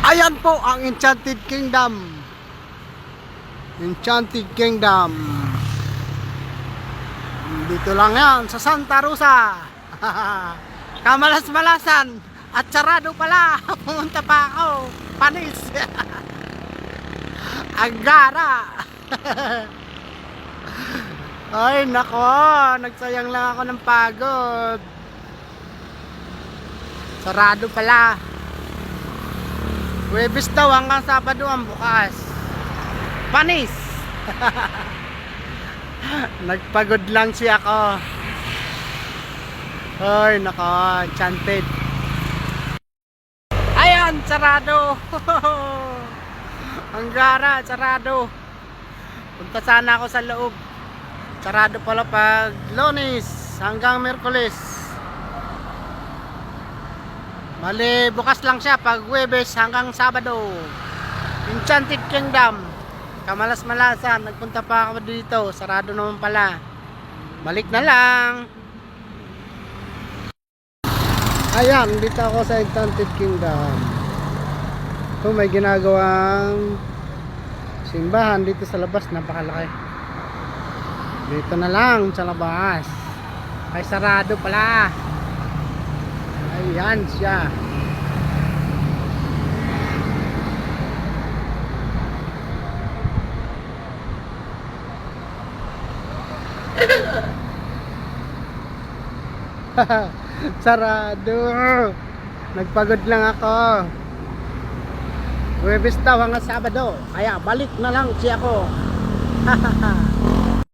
Ayan po ang Enchanted Kingdom. Enchanted Kingdom. Dito lang yan sa Santa Rosa. Kamalas-malasan. At sarado pala. Pumunta pa ako. Panis. Agara. Ay nako, nagsayang lang ako ng pagod. Sarado pala. Huwebes daw hanggang Sabado ang bukas. Panis. Nagpagod lang siya ako. Ay nako, Enchanted. Ayan, sarado. Ang gara, sarado. Punta sana ako sa loob. Sarado pala pag Lunes hanggang Miyerkules. Bali, bukas lang siya pag Huwebes hanggang Sabado. Enchanted Kingdom. Kamalas-malasan. Nagpunta pa ako dito. Sarado naman pala. Balik na lang. Ayan, dito ako sa Enchanted Kingdom. So, may ginagawang simbahan dito sa labas. Napakalaki. Dito na lang sa labas. Ay, sarado pala. Ayan siya. Sarado. Nagpagod lang ako. Huwebes daw hanggang Sabado. Kaya balik na lang siya ako.